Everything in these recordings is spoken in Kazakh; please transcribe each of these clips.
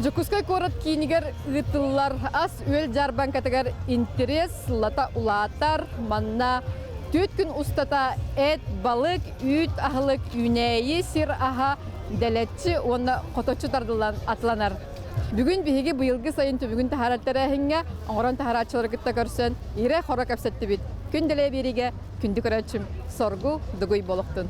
Жокускай корот кинигер ытыллар ас үел жарбан катагар интерес лата улатар манна төт күн устата эт балык үт ахлык үнәйи сир аха дәлетчи онна коточу тардылан атланар. Бүгүн биһиги быйылгы сайын түбүгүн тахараттара хиңге оңорон тахаратчылар гытта көрсөн ире хора капсетти бит. Күн деле бириге күндү көрөчүм соргу дугуй болохтун.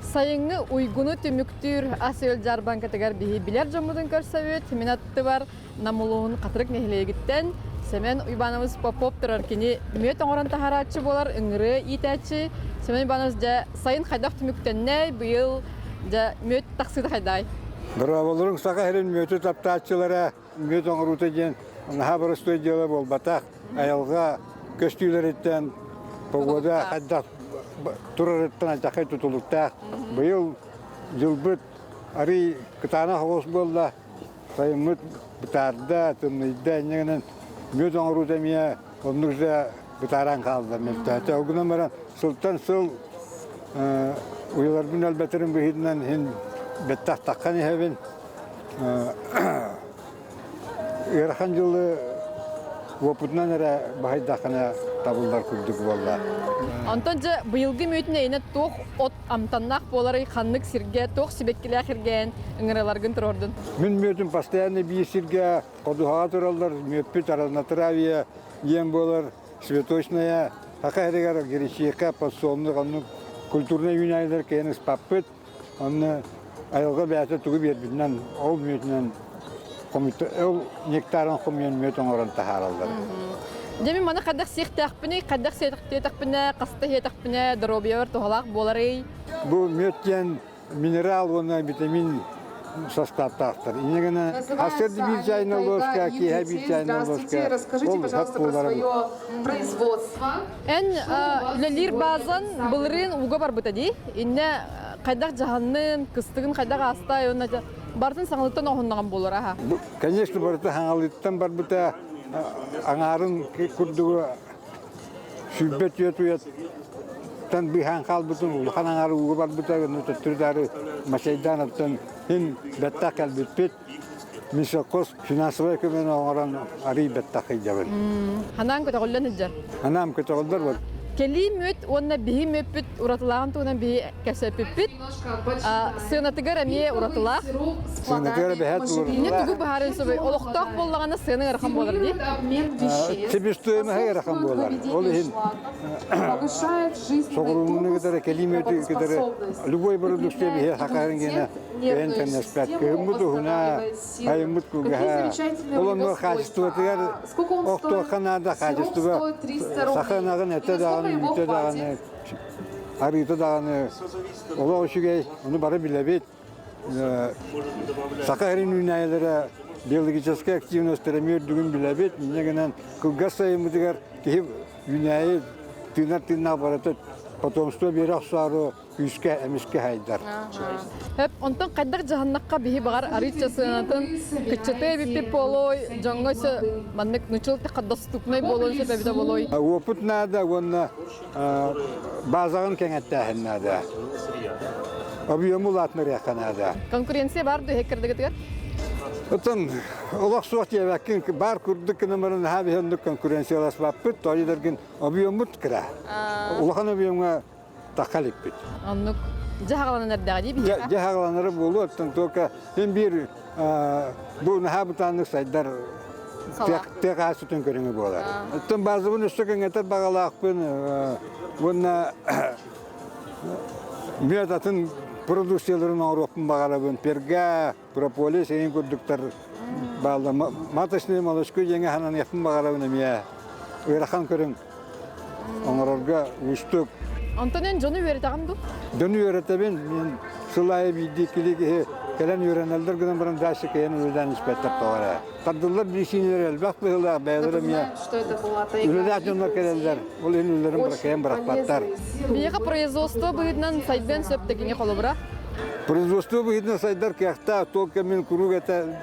Сайыңы уйгуну түмүктүр асыл жарбан катагар биһи билер жомудун көрсөбүт минатты бар намулуун катырык нехлегиттен Семен уйбаныбыз поп турар кини мөт оңорон тахаратчы болар ыңыры итәчи Семен уйбаныбыз жа сайын хайдак түмүктенне быйыл жа мөт таксыды хайдай. Браволорун сака херен мөтө таптаачылара мөт оңорута ден наха барыстой дела бол батак аялга көстүлөрөттен погода хайдак турарыттан жакай тутулукта быйыл жылбыт ари кытана хогос болла сайымыт бытарда тымныйда негенен мөт оңорута мия оннукжа бытаран калды метта огуна мара султан сул уйларбын албатерин быйдынан хин беттах такканы хебин эрхан жылы опытнан эре баайдакана табылдар күрдүк болла. Антон же быйылгы мөтүнө эне тох от амтаннак болары ханнык сирге тох сибеккиле хирген ыңыраларгын турордун. Мен мөтүн постоянно бийсирге кодуга туралдар мөппүт аранатравия ем болар цветочная такайрыгар геречека посолны ганны культурный юнайлар кенес паппыт анны айылга бәте тугу бербинен ол мөтүнөн комите ол нектарын коммен мөтөн орон тахаралдар. Деми мана кадак сехтакпыны, кадак сехтакпыны, кастахетакпыны, дробиор тохалак болары. Бу мөттен минерал вона витамин составтактыр. Инегene асырды бир чайна ложка, киһә бир чайна ложка. Расскажите, пожалуйста, про свое производство. Лелир базан булрын уга бар бутади. Инне кадак жаһанның кыстыгын кадак астай онна бартын саңлыктан охуннаган болар аха. Конечно, барты хаңалыттан бар бута аңарын күрдүгү сүббет өтүет тан бихан калбытын улхан аңары уга бар бута нөтөттүрдары машайдан аттан хин бетта калбыт мисокос финансовый көмөн оңорон ари бетта кыйдабын. Ханан көтөгөллөн иҗар. Анам көтөгөлдөр бар. Кели мөт онна биһи мөппүт уратылаган туган биһи кәсәппит. Сынатыгар әмие уратылак. Сынатыгар бәһәт Не тугу баһарын собой олохтак боллаганда сыны рахам болар ди. Себестойма рахам болар. Ол хин согрунны гыдары кели мөт гыдары любой продукция биһи хакарын гена интернет спят кемуду хуна аймут куга. Олонно качествотыгар окто ханада качество саханагын этедагын mütedağını, harita dağını, ola oşugay, onu bari bilebit. Sakarin ünayelere biologическая активность düğün bilebit. Негенен кылгас sayımıdıgar ki ünayı tırnak baratı потомство берах сары үскә эмискә хайдар. Hep ondan kadar cahannakka bihi bağır arıça sığınatın kıçıtı bir poloj, jangası manlık nüçül tekadastuknay bolon sebebi de boloj. Oput nada ona bazağın kenette nada. Abiyomul atmır yakanada. Konkurensiya var da hekirde getigar. Otan Allah suat yevakin bar kurduk numaranın habi henduk konkurensiyalas vapıt toydergin abiyomut kira. Ulhan abiyomga takalip bit. Anlık cahalanan erdağdi bihi. Cahalanan bolu otan toka hem bir bu nahabutanlık saydar tek asutun körünü bolar. Otan bazı bunu üstüken getir bağalakpın buna müyadatın продукцияларын Европын бағалабын, перга, прополис, ең көрдіктер бағалды. Маточный молочко еңі ханан епін бағалабын әмия. Ойрақан көрін оңырарға ұштық. Антонен жоны өретағым ду? Жоны өретебен, мен сылайы бейді келеге келен өйренелдер күнен бұрын дәші кейен өйден іспеттіп бағара. Тардылар бейсінер әлбақ бұғылар бәйдір әмия. Өледәк жонлар келелдер, ол ең өлерін кейен бірақпаттар. Бейеға производство бұйдынан сайдбен сөптекіне қолы бұра? Производство быһытына сайдар кяхта только мен куруг это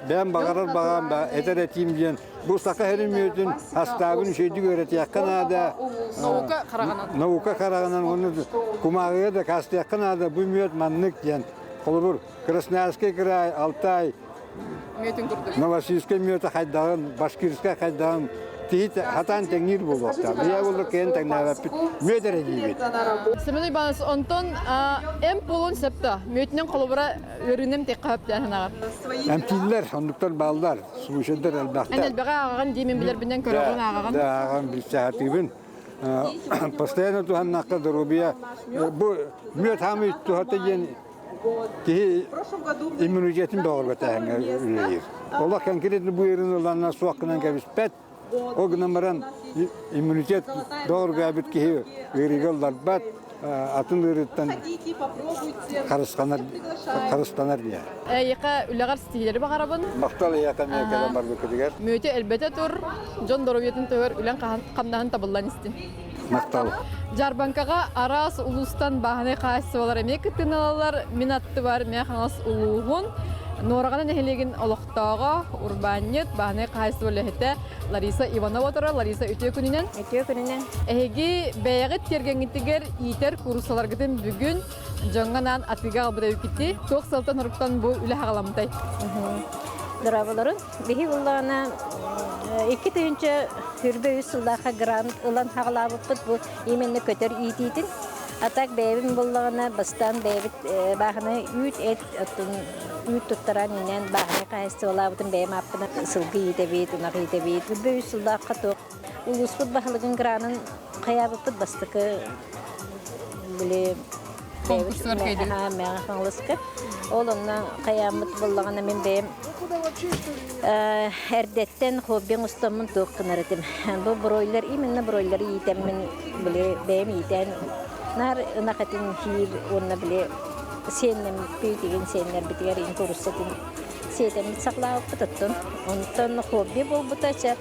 бәм багарар багам ба этер тимден бу сака херимөтүн астабын шөйдү көрөт якынада наука караганан оны кумагыга да касты якынада бу мөт маннык ден колбур Красноярский край Алтай Новосибирск мөт хайдаган Башкирска хайдаган тит хатан теңир болуқта. Бия болду кен теңнәп мөдөрө дибет. Семенай баланс онтон эм полон септа. Мөтнен колбура өрүнем тек кап жанагар. Әмтилләр, сондуктан балдар, сушендер әлбәттә. Әнел бага агаган димен билер биден көрөгөн агаган. Да, агаган билсәтибен. Постоянно туханнакка дорубия. Бу мөт хамы тухатыген ки иммунитетин багыр батаган. Алла конкретно бу ерин уланна суакынан кебиспет. O günümden immunitet doğru gabit ki veriyorlar bat atın üreten karışkanlar diye. Yaka ülegar stihleri bakarabın. Maktalı yakan yakalan var bu kediler. Möte elbette tur John Doroviyetin tör ülen kamdahan taballan istin. Maktalı. Jarbankaga aras ulustan bahane kayısı var emek kıtınalar minattı var mehanas uluğun. Noragana nehilegin oloqtaga urbaniyet bahane kayısı olehete Larisa Ivanova tora Larisa Ötüyeküninen. Ehegi beyagit tergengitiger iter kurusalar giden bugün jonganan atiga albuda yükiti. Çok saltan huruptan bu üle hagalamtay. Durabaların bihi bullana iki tüyünce hürbe üsüllaha grant ulan hagalabıpıt bu imenli kötür ititin. Atak beyabim bullana bastan beyabit bahane üt et atın üt tuttaran inen bahane kayısı olabıtın beyam hakkında sılgı yitebit, unak yitebit. Hürbe üsüllaha katok. Ulusput bahalıgın granın kayabıpıt bastıkı bile Konkurslar kaydı. Meğanlıskı. Olunna kayamıt bullana men beyam erdetten hobbin ustamın toqqınar edim. Bu broiler imenna broiler yitemmin bile beyam yiten. Nar nakatin hir onna bile sennem büyütügen senler bitiger in kursatin. Seten saklap tuttun. Ondan hobbi bol butaça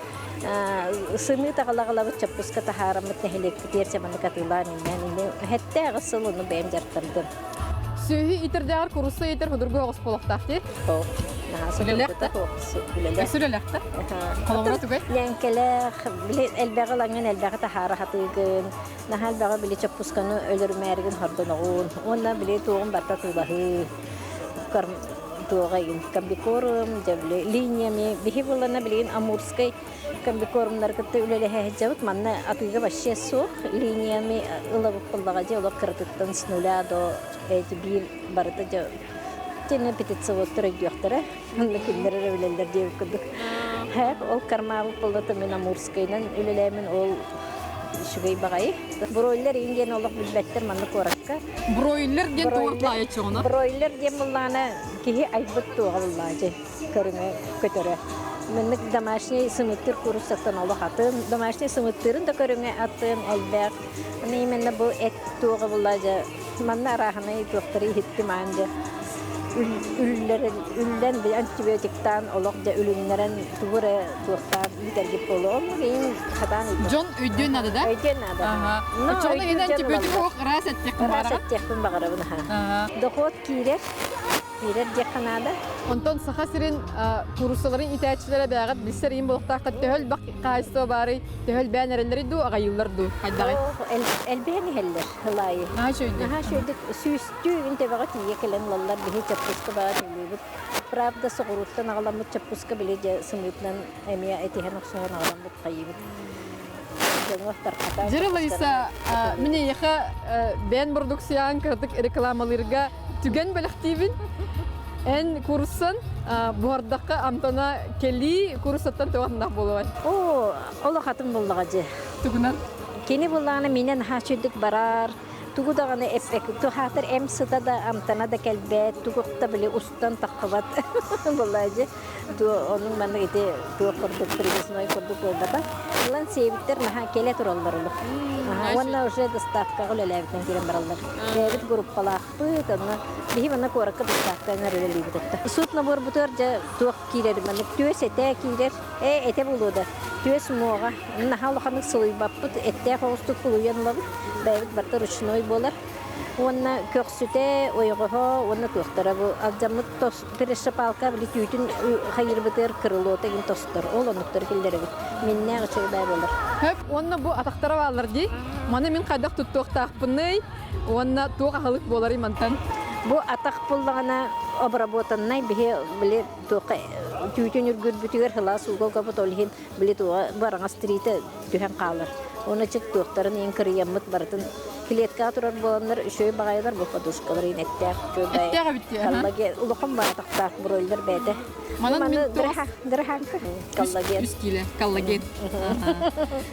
sımı taqalaqala çapuska taharamat nehelek tersemanı katılan yani hatta gısalını beyam jartırdım. Söhü itirdeğer kurusa yeter hudurgu oğuz poloqtaqti. Sülelekta. Sülelekta. Kolomra tugay. Yankeler bile elbağı langan elbağı tahara hatıgın. Nahal bağı bile çapuskanı ölürmergin hardonağun. Onunla bile tuğun batta tuğlahı. Tuğayın kambikorum, jable linyami. Bihi bulana bileyin amurskay kambikorumlar kıttı ülelehe hecavut. Manna atıgı başıya soğuk. Linyami ılavuk bullağacı olak kırtıktan snulado. Bir barıtıcı. Cenne petit savottura giyoxtara. Onunla kinlere öyleler diye okuduk. Hep ol karmağı bullata min amurskaynan ülelemin ol şugay bagayı. Broiler ingen olak bilbettir manna korakka. Broiler gen tuğurtla ayetçoğuna. Broiler gen bullana kihi aybıt tuğa bullacı. Körüne kötüre. Menlik damaşni sımıttır kurusaktan olak atın. Damaşni sımıttırın da körüne atın elbek. Hani menna bu et tuğa bullacı. Manna rahanayı doktori hitti manja. Ülden bir antibiyotikten olakca ülünlerin tuğra tuğtan bitergip olu. Onu beyin hatan idi. John Ödün adı da? Ödün adı. Aha. Çoğunda yine antibiyotik oğuk ras ettik mi Ras ettik mi bağırı bunu. Dokot kirer. Kirer cekanada. Ondan saha sirin kurusaların itaatçilere bağıt bilser in buluqtaqqa töhöl baq qayısı bari töhöl bänereleri du agayıllar du. Haydagay. Elbeni heller. Hılayı. Naha şöyle. Naha şöyle süstü inte bağıt yekelen lallar bihi çapıska bağıt elibit. Pravda soğuruttan ağlamut çapıska bilece sımıtlan emiya etihen oqsuğun ağlamut qayyibit. Jere Larisa, mine yaha ben produksiyan kırtık reklamalarga tügen belaqtibin. En kursan bu ardaqqa amtana kelli kursattan toğandak bolay. Oo, ola hatım bullağacı. Tugunan. Kini bullağına minen haşüdük barar. Tugu dağını epek. Tu hatır emsıda da amtana da kelbet. Tuğukta bile ustan takıvat. Bullağacı. Tu onun bana iti tu kurduk prigesnoy kurduk olbata. Lan sevitler naha kele turallarılı. Vanna uşa da stavka gül elevden kiren barallar. Sevit grup palaqtı. Bihi bana korakka da stavka narılı libitatta. Sut nabur butarca tuğuk kirer manik. Tües ete kirer. Ete buluda. Tües muğa. Naha ulaqanık soy bapput. Ete hoğustuk buluyan labit. Beyvit barta ruşnoy bolar. Онна көксүте ойгохо, онна туохтара бу алжамыт тос переше палка били түтүн хайыр бытыр кырылоо теген тостор. Ол онуктар келдеребит. Минне гычы бай болар. Хөп, онна бу атактара балар ди. Маны мен кайдак туттуктакпыны, онна тук ахылык болар имантан. Бу атак буллагана обработаннай бихе биле тука түтүн үргүр бүтүгөр хылас угол капот олхин биле туга бараңа стрите түһен калыр. Оны чык туктарын эң кыриямыт бартын клетка турар боландар үшөй багайлар бу подушкалар инеттер чөбай. Эттеге битти. Каллаге улукум бар тактак бройлер бете. Манан мен дырханка каллаге. 100 кило коллаген.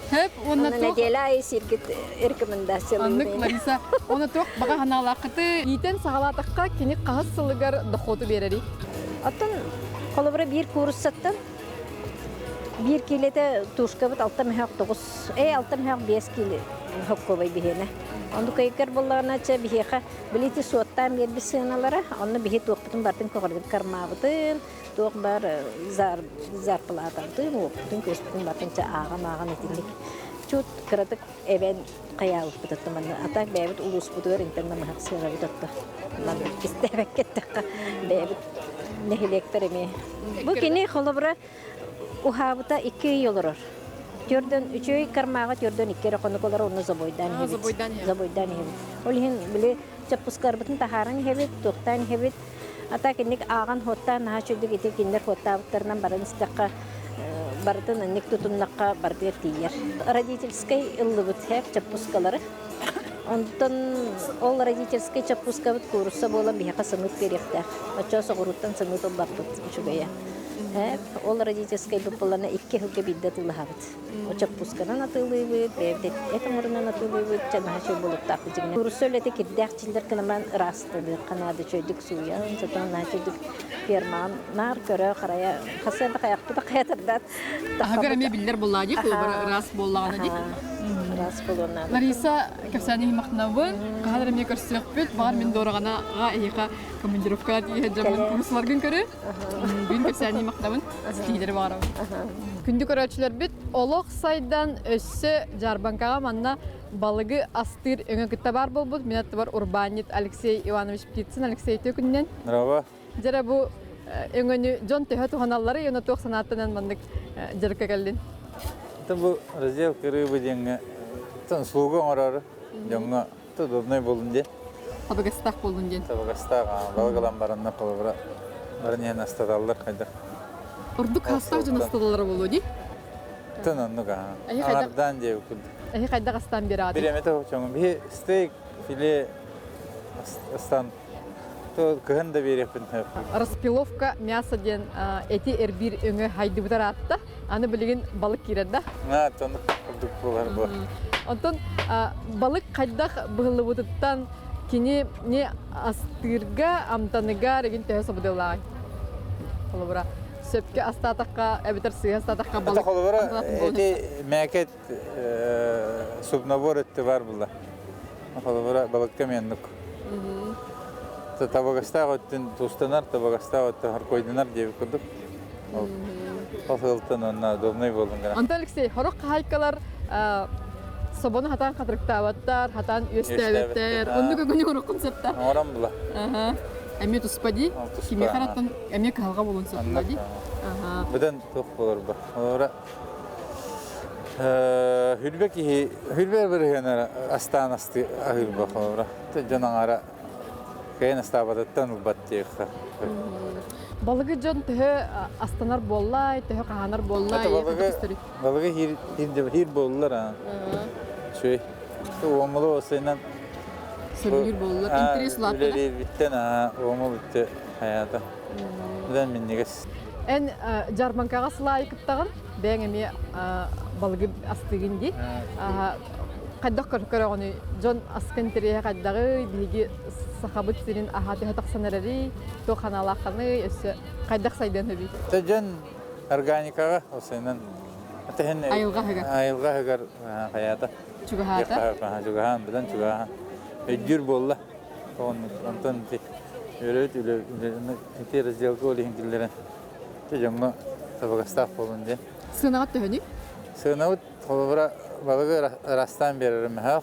Хөп, онна Оны тук. неделя сиргит рекомендациялар. Аннык Лариса, оны тук бага ханалакыты итен сагалатакка кини кагыс сылыгар доходу берери. Аттан колобра бир курс саттан. Bir kilede tuşkabıt 6 mehak 9. 6 mehak 5 kilo hokkovay bihene. Onu kaykar bollarına ça biheqa bileti suattan bir sığınalara onu bihe toqputun bartın koqardır karmabıtın. Toq bar zar platatın o bütün kösputun bartın ça ağa etinlik. Çut kıratık even qayalıp bıtattım onu. Atak bebet ulus budur internet mahaq sıra bıtattı. Lan istebek kettik. Bebet nehilekterimi. Bu kini kolobra Uhabıta 2 yıl olur. Jordan 3 karmağa Jordan 2 rakonukolar onu zaboydan hebit. Zaboydan hebit. Olhin bile çapuskar batın taharan hebit, toqtan hebit. Ata kinnik ağan hottan ha çödük ite kinler hotta tarnan baran istakka bardan annik tutunlaqqa bardir tiyer. Родительской ыллыбыт hep çapuskaları. Ondan ol родительской çapuska bit kursa bolan bihaqa sınıf gerekler. Açasa guruttan sınıf olbaqtıt şugaya. Hep ol родительской быпылана 2 хылга биддет улахабыт. Очап пусканан атылыбыт, бевдет этамырынан атылыбыт, чана шой болуп тапы жигне. Курсөлете кирдәкчилдер кылыман растыды, канады чөйдүк суя, сатан начыдык ферман, нар көрө карая, хасында каякты да каятырдат. Агар эме биллер боллади, раз боллаганы ди. Рас болуна. Лариса кепсани мактнабын, кадыр эме көрсөк бүт, бар мен дорогана эйка командировка ди жаман курсларгын көрө. Бүн кепсани мактнабын, стилдер бар. Күндү көрөчүлөр бүт, олок сайдан өссө Жарбанкага манна балыгы астыр өңө кытта бар болбут. Мен атты бар Урбанит Алексей Иванович Птицын, Алексей Төкүннен. Merhaba. Жара бу өңөнү жон төһө туханаллары өңө тук санаттан мандык жарка келдин. Bu Recep Kırıbı denge. Tan soğuk orar. Jonga to dobnay bolun diye. Абагастак болдун ден. Tabi gastaga balgalan barınna kolabra. Barınyan astadallar kayda. Урдук хастак жанасталары болду ди. Tan annuga. Ardan diye okul. Кайда гастан беради. Bir emete hoşçağım. Bir steak file astan. To kıhın da bir yapın. Распиловка мясо ден эти эрбир өңө хайдыбытар атта. Аны билген балык кирәдә. Ha tanık olduk bular bu. Онтон балык кайдах быгылыбыттан кини не астырга амтаныга реген төһө сабыдылай. Колобра сөпкө астатакка эбитер сыя астатакка Ata балык. kolabra eti meket subnavor etti var bular. Kolabra balıkta menduk. Tabagasta öttün tustanar tabagasta öttü har koydunar diye kurduk. Fasıltın ona domnay boldun gana. Антон Алексей, хорок хайкалар собону хатан кадырктабаттар, хатан өстәбеттер. Онды көгөнү хорок концепттар. Oran bula. Ага. Эме туспади, Туспа, киме хараттан эме калга болун соппади. Ага. Beden tok bulur bu. Ora hülbeki hülber bir yana astanasti ahil bu ora. Te janara kayan astabadattan ubatti xta. Балыгы жон төһө астанар боллай, төһө каханар боллай. Balığı hir bollar ha. Şey. Oğmulu olsaynan Sömür bollar, интерес латта. Öyle bitten ha. Oğmul bitti hayata. Neden minniges? Эн Жарбанкага сылай кыттагын, бәң эме балыгы астыгын ди. Кайдак көрөгөнү жон аскын тирее кайдагы биги сахабыт сирин ахаты хатаксанарары, то ханалаханы өсө кайдак сайдан хөби. Tajan organikaga olsaynan. Atehen ayılga hagar hayata. Чугахата. Jugahan bilen jugahan. Ejür bolla. Ondan ti. Öyle iti rezilga oli hindilere. Tajanma tabagastaf bolun diye. Сынагат төһөнү. Sığınavut kolabra balığı rastan veririm ha.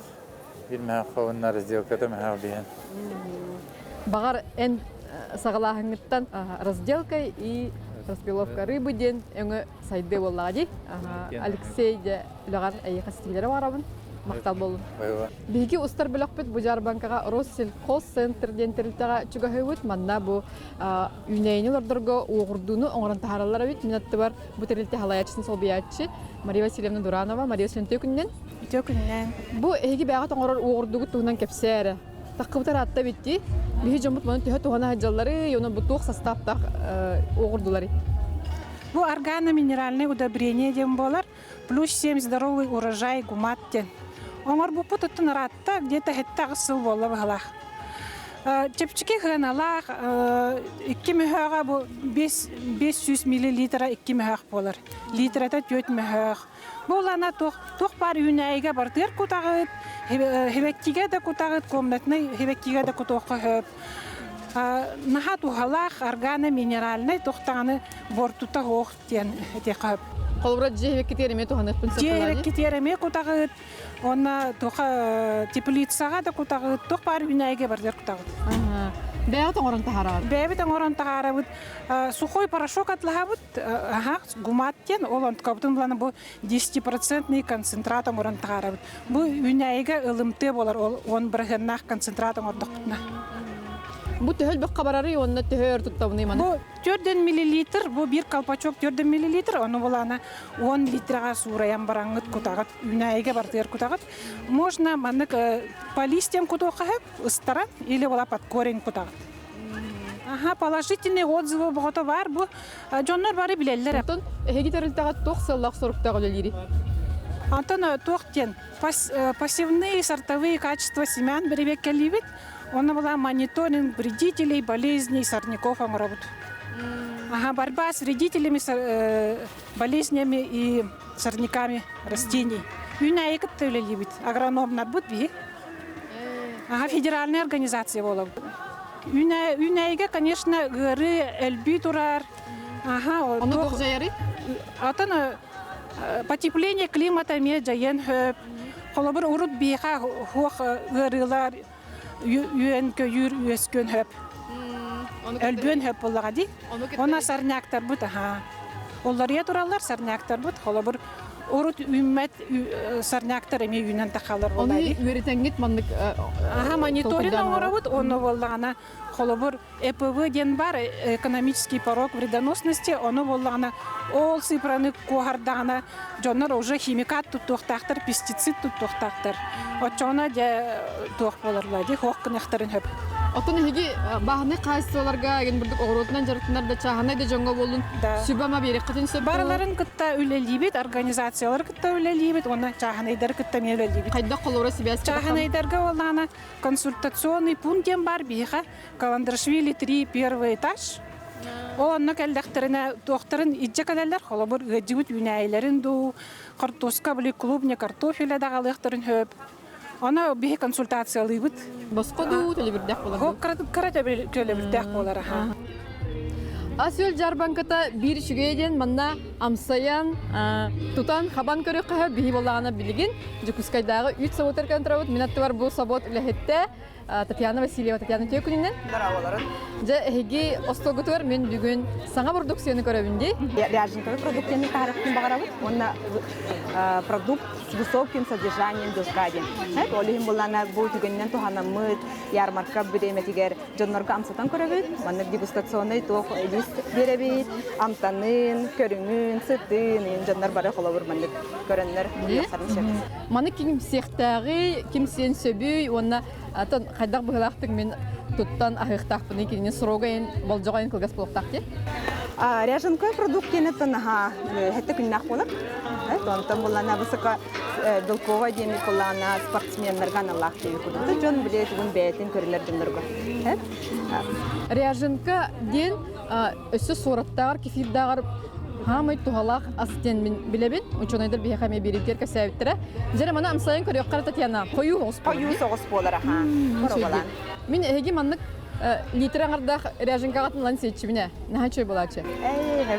Bir mehak kavunlar сделка-то mehak diyen. Багар эн сагалаһыңыттан разделка и распиловка рыбы ден өңө сайды боллаги. Алексей де лаган айыка стилери барабын. Мактал болун. Байва. Биги устар билокпет бу Жарбанкага Россельхозцентр ден терилтага чугахыбыт манна бу үнейнилердерго угурдуну оңран тахаралар бит минатты бар бу терилте халаячсын солбиячы Мария Васильевна Дуранова, Мария Васильевна Төкүннен. Төкүннен. Бу эги бага тоңорор угурдугу тугунан кепсере. Таккыбытар атта битти. Биги жомут маны төһө тугана хаҗаллары, юны бу тук составта угурдулары. Бу органо-минеральное удобрение дем болар, плюс 7 здоровый урожай гуматтен. Оңор бу путуттун ратта где-то хетта сыл болла бахалах. Чепчики хыналах 2 мөһага бу 500 мл 2 мөһак болар. Литрата 4 мөһак. Бу лана тох бар үнәйгә бартыр кутагыт, хебектигә дә кутагыт, комнатный хебектигә дә кутоққа хөп. Наха тухалах органо-минеральный тохтаны бортута хох тен этекап. Колбрат жевек кетереме туханы пунсапалани. Жевек кетереме кутагыт, онна тоха теплицага да кутагыт, тох бар үнәйгә бартыр кутагыт. Бәгә тоңорон тахарабыт. Бәбе тоңорон тахарабыт. Сухой порошок атлахабыт, гуматтен, олон каптын буланы бу 10% концентрат тоңорон тахарабыт. Бу үнәйгә ылымты болар, он биргеннах концентрат тоңордыкна. Бу төһөл бек кабарары онна төһөр туттабыны маны. Бу 4 мл, бу бир колпачок 4 мл, оны булана 10 литрга сураян бараңыт кутагат, үнәйгә бартыр кутагат. Можно манык по листьям кутохап, ыстаран или була под корень кутагат. Положительные отзывы богато бар, бу жоннор бары билеллер. Антон, эги терилтага тох сыллак соруктагы лири. Антон тохтен пассивные сортовые качества семян беребек келибит. Он была мониторинг вредителей, болезней, сорняков омробут. Борьба с вредителями, болезнями и сорняками растений. Юнайка любит. Агроном надбут би. Федеральная организация была. Юнайка, конечно, горы, эльбитурар. Он тох жайры? Потепление климата меджаен. Холобыр урут биха хох горылар. Юэнкө юр үескөн хөп. Элбөн хөп боллага ди. Она сарняктар бут, Оллария тураллар сарняктар бут. Холобыр урут үммет сарняктар эме юнан тахалар боллади. Оны үөритеңгит мандык. Мониторинг оңорабыт, оны боллагана холобыр ЭПВ ден бар, экономический порог вредоносности, оны боллагана ол цифраны кохардагана жоннор уже химикат туттуктактар, пестицид туттуктактар. Очона де тух боларлади, хох кынактарын хөп. Отон хиги баһны кайсыларга ген бурдук огоротунан жарыктанар да чаханы да жоңго болун. Сүбама берек кытын сөп. Барларын кытта үлелибит, организациялар кытта үлелибит, оны чаханайдар кытта мелелибит. Кайда колора сибяс. Чаханайдарга олана консультационный пункт дем бар биха, Каландрашвили 3 первый этаж. Онна калдактарына тоқтарын итже калалар, холобыр гыжыбыт үнәйләрен ду, картоска били клубня картофеля дагалыктарын хөп. Она бихи консультациялыбыт. Басқа ду телебирдәк болар. Хо карата телебирдәк болар. Асыл Жарбанката бир шүгейден манна амсаян тутан хабан көрі қаһа бихи болағына білген. Жүкускайдағы 3 сабот эркантравут. Минатты бар бұл сабот үләхетті. Татьяна Васильева, Татьяна Төкүнүнен. Дараваларын. Же эги остогутур мен бүгүн саңа продукцияны көрөбүнде. Ряженковый продуктен тарыхтын багарабыт. Онна продукт с высоким содержанием белка. Олим булана бу түгеннен тухана мыт, ярмарка биреметигер жоннорго амсатан көрөбүт. Манна дегустационный тох лист беребит. Амтанын, көрүңүн, сытын, жоннор бары холобур манна көрөннөр. Маны ким сехтагы, ким сен сөбүй, онна атын кайдак быгылактык мен туттан ахыктак буны киринен срогайын болжогайын кылгас болуктак те. Ряженковый продуктен это нага хетте күннак болот. Тонтан булана высоко белковая деми булана спортсменнерга налахты кудут. Жон билет бүгүн бетин көрүлөр жоннорго. Ряженка ден өсө сораттагар кефирдагар хамай тухалак астен мен билебин. Учонайдар бихаме биритер касаевтера. Жана мана амсайын көрөккар Татьяна кою ос. Кою согос болар Коробалан. Мен эги маннык литраңарда ряженкагатын лан сечибине. Наха чөй болачы.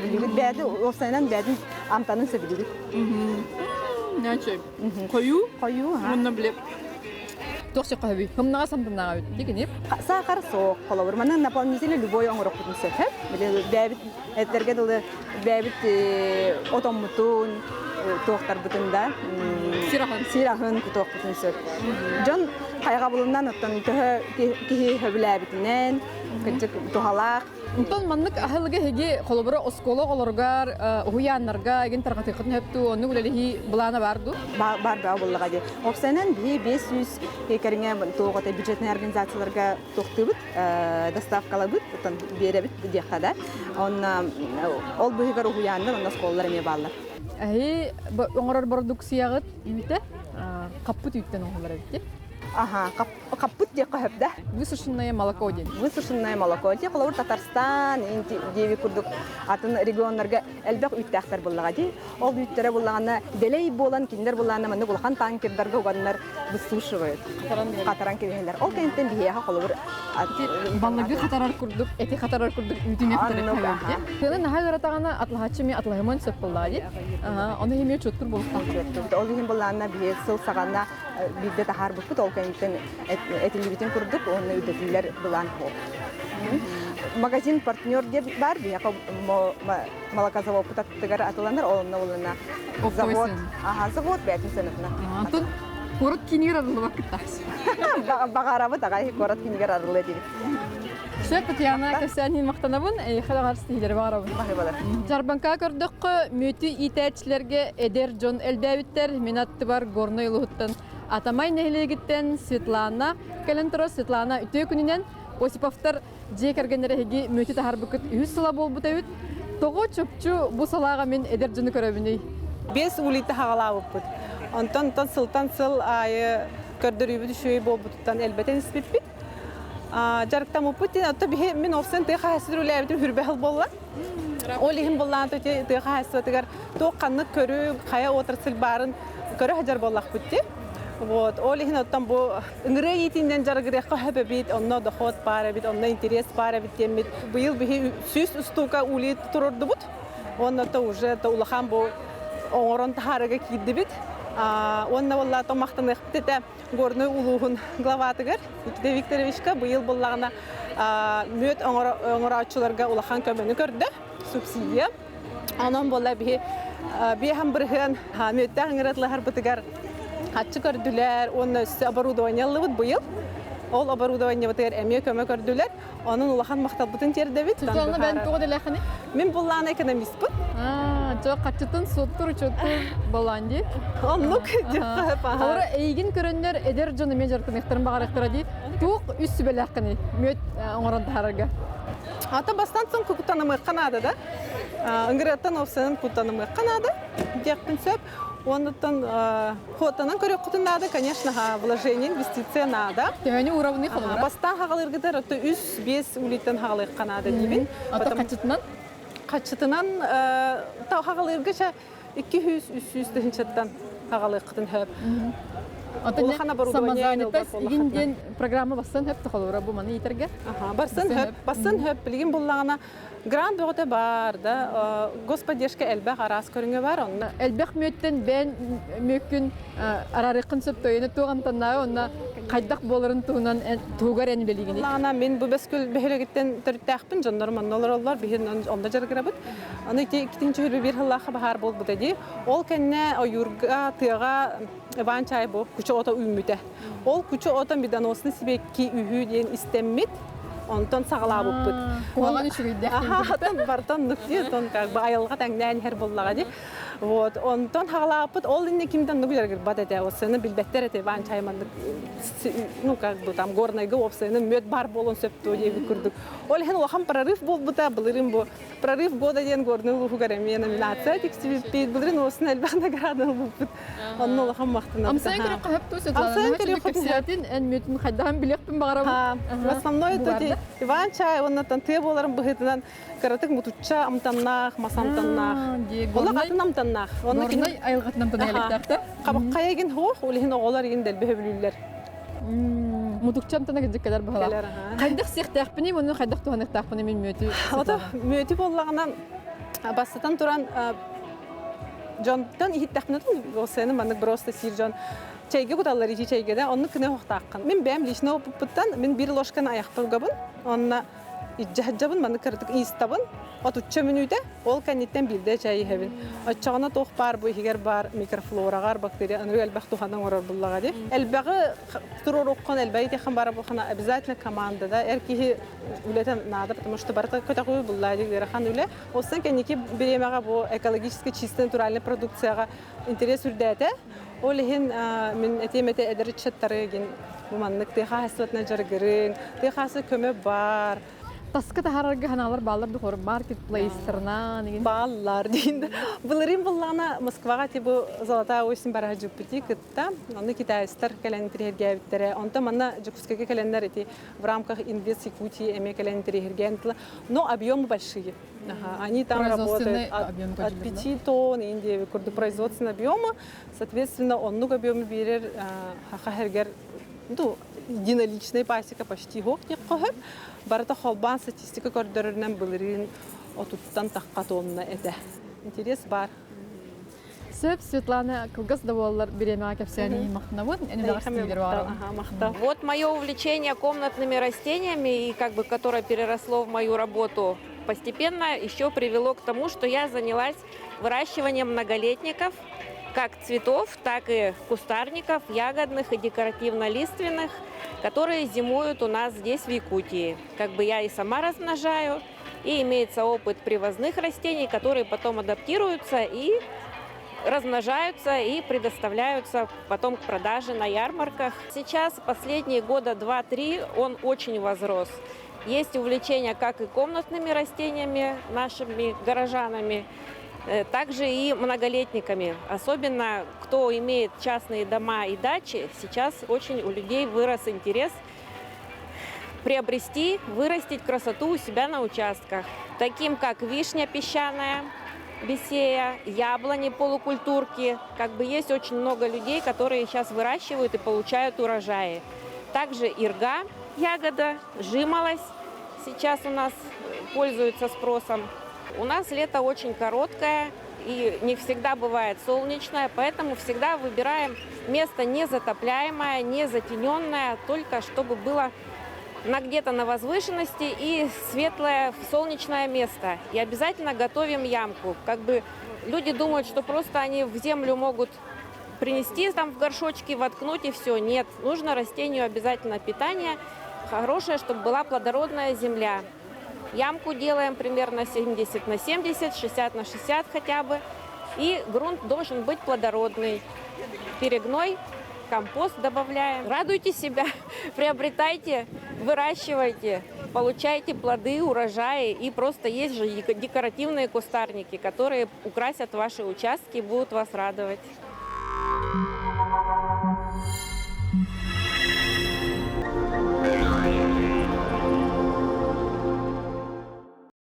Билибит бәди осайнан бәдин амтанын себилибит. Наха чөй. Кою? Кою. Мунна билеп. Тоқшы қабы. Хымнаға самтымнаға өт. Дегенеп. Сахар соқ қолауыр. Мәнің наполнителі любой оңырық бұтын сөтіп. Бәбіт әттерге дылы бәбіт отоммутун тоқтар бұтында. Сирахын тоқ бұтын сөт. Жон қайға бұлынан ұттан кехи хөбіләбітінен, күнчік тұғалақ. Онтон маннык ахылыга хеги холобора осколог олоргар уяннарга ген таргатыкын хөптү оны үлелихи булана барду. Бар буллага де. Оксанан 500 кериңе тоғыта бюджетный организацияларга тоқтыбыт, доставкалабыт, отан беребит дехада. Он ол быгар уяннар, онда сколлар эме баллар. Ахи оңорор продукциягыт үйте каппыт үйттен оңолар битти. Ага, каппыт де кахыпда. Высушенное молоко ден. Высушенное молоко. Те колор Татарстан, деви курдук атын регионнарга элбек үттәхтер буллага ди. Ол үттере буллаганда делей болан киндер буллаганда мында булган танкердерге уганнар высушивают. Катаран килелер. Ол кенттен бия колор баллагы хатарар курдук, эти хатарар курдук үтүмө хатарар. Тына нахалара тагана атлахачыми атлахымын сөппуллади. Аны хеме чөткүр болуп. Ол хем буллаганда бия сыл сагана бидде тахар бупут ол кенттен этилибитин курдук, оны үдетилер булан хо. Магазин партнер деп бар, бияка молокозавод путаттыгар атыландар, олна олна завод. Ага, завод бәтин сыныпна. Антон корот кинигер арылы вакыттас. Багарабы тагай корот кинигер арылы дип. Сөп Татьяна Касянин мактанабын, халагар стилер багарабын. Жарбанка көрдүк, мөтү итәчләргә Эдер Джон Элбәбиттер, минатты бар горной луттан. Атамай нәһилегиттен Светлана Каленторо Светлана үтө күнүнен Осиповтар жекергенереги мөтү тахар букут 100 сала болбут өт. Того чөпчү бу салага мен Эдер Джоны көрөбүнү. 5 улиты хагалабыппыт. Онтон сылтан сыл айы көрдөрүбү düşөй болбуттан элбетен испиппит. Жарыктан муппутин атта бихе мен офсен те хасырулабытын хүрбехил болла. Олихин боллан те хасытыгар тоққанны көрү кая отурсыл барын көрө хажар боллак бутти. Вот, олихин оттан бу ыңгыры етинден жарыгырекка хөбөбит, онно доход пара бит, онно интерес пара бит темит. Быйыл бихи сүз устука улит турурду бут. Онно то уже то улахан бу оңорон тахарыга кийди бит. Онна болла то мактаны хыптете горный улугун главатыгар Никита Викторовичка быйыл боллагына мөт оңорачыларга улахан көмөнү көрдү субсидия. Анан болла бихам бирген мөттө аңыратлар бытыгар хатчы көрдүлөр, онна оборудование алыбыт быйыл. Ол оборудование бытыгар эме көмө көрдүлөр. Анын улахан макталбытын тердебит. Жолны бен тугу делехни. Мен буллан экономистпын. Жо качытын соттур баланди. Оннук жакып. Ора эйгин көрөннөр Эдер Джоны мен жаркын ихтирим багарыктыра ди. Тук үс белакны мөт оңорон тарага. Ата бастан соң кукутанымы канада да. Ыңгыраттан офсын кукутанымы канада. Жакпын сөп. Ондан хотанан көрөк кутунада, конечно, вложение, инвестиция надо. Тени уровни калыр. Бастан хагалыргыдар аты 3-5 улиттен хагалык канада дибин. Ата качытынан? Качытынан та хагалыргыша 200-300 дешеттен хагалыктын хөп. Ата самазанитас игинден программа бассан хөп тохолора бу маны итерге. Бассан хөп билген буллагына грант бөгөтө бар да, господдержка элбек арас көрүнгө бар. Элбек мөттен бен мөкүн арарыкын сөптөйүнө тугантанна онна кайдак болорун туунан тугар эни белигини. Ана мен бу бескүл бехелегиттен төрттөкпүн жондор маннолор бихин онда жаргырабыт. Аны экинчи хүрбү бир хыллаха бахар болбу деди. Ол кенне оюрга тыга Иван чай бу күчө ото үймүтө. Ол күчө ото бидоносны сибекки үйү ден истеммит. Онтон сагалабыппыт. Кулаган үшүгүйдө. Тон бартон нукти, тон как бы айылга таңнан хер боллага ди. Вот, онтон хагалапыт, ол инне кимден нугу жаргыр бат осыны билбеттер эте Иван чайманды. Ну как бы там горныйга опсыны мөт бар болон сөптө деп көрдүк. Ол хен улахан прорыв болбута, былырым бу. Прорыв года ден горный улугара мен номинация текстиль пейт былырын осын элбек награда болбут. Онны улахан мактына. Амсай керек кап төсөт. Эн мөтүн кайдан билекпин багарабы. В основном это Иван чай, он на танте боларым быгытынан каратык мутуча амтаннах, масамтаннах. Олар катын амтаннах. Горный айылгатынан төнелектер. Кабаккая ген хох, улихин оголар ген дел бөбүлүлөр. Мутукчам тана гыжыккалар бахала. Кайдак сехтакпыны, муну кайдак туганактакпыны мен мөтү. Ата мөтү боллагынан бастан туран Жонтан ихиттакпыны, осыны мандык просто сир жон чайга куталлар ичи чайга да онны кыны хоктаккан. Мен бәм лично опыттан мен бир ложканы аяктан габын. Онна иҗһаҗабын маны кырдык истабын. Отучча минуйда ол каниттен бирдә чай хәбин. Ачагына тох бар бу хигәр бар микрофлорагар бактерия анры әлбәхту хадан орар буллага ди. Әлбәгы туророккан әлбәйте хан бара бу хана обязательно командада эркихи үлетен надо, потому что барта көтәгү булла ди хан үле. Осан кеники биремага бу экологически чистый натуральный продукцияга интерес үрдәтә. Ол хин мен этемете әдәрчәттәре ген бу маннык теха хасватна жаргырын, техасы көмө бар. Таска тахарга ханалар баллар духор маркетплейстерна деген. Баллар дейінді. Бұлырын бұллана Москваға тебу Золотая осень бара жүппети кытта. Оны китайстар кәләнтері хергәвіттері. Онта мана жүкускеге кәләнлер ети в рамках Инвест Якутии эме кәләнтері хергәвіттілі. Но объемы большие. Они там работают от 5 тонн, Индия курды производственные объемы. Соответственно, он много объемы берер хергер. Единоличная пасека почти гокник кохып. Барата холбан статистика коридорынан былырын отуттан таққа тонна эте. Интерес бар. Сөп Светлана кылгас даволлар биреме кепсени махнавын, Вот мое увлечение комнатными растениями, и которое переросло в мою работу, постепенно еще привело к тому, что я занялась выращиванием многолетников, как цветов, так и кустарников, ягодных и декоративно-лиственных, которые зимуют у нас здесь, в Якутии. Я и сама размножаю, и имеется опыт привозных растений, которые потом адаптируются и размножаются и предоставляются потом к продаже на ярмарках. Сейчас, последние года 2-3, он очень возрос. Есть увлечение как и комнатными растениями, нашими горожанами, также и многолетниками. Особенно, кто имеет частные дома и дачи, сейчас очень у людей вырос интерес приобрести, вырастить красоту у себя на участках. Таким как вишня песчаная, бисея, яблони, полукультурки. Есть очень много людей, которые сейчас выращивают и получают урожаи. Также ирга, ягода, жимолость сейчас у нас пользуется спросом. У нас лето очень короткое и не всегда бывает солнечное, поэтому всегда выбираем место незатопляемое, не затененное, только чтобы было где-то на возвышенности и светлое солнечное место. И обязательно готовим ямку. Люди думают, что просто они в землю могут принести в горшочки, воткнуть и все. Нет, нужно растению обязательно питание хорошее, чтобы была плодородная земля. Ямку делаем примерно 70 на 70, 60 на 60 хотя бы. И грунт должен быть плодородный. Перегной, компост добавляем. Радуйте себя, приобретайте, выращивайте, получайте плоды, урожаи. И просто есть же декоративные кустарники, которые украсят ваши участки и будут вас радовать.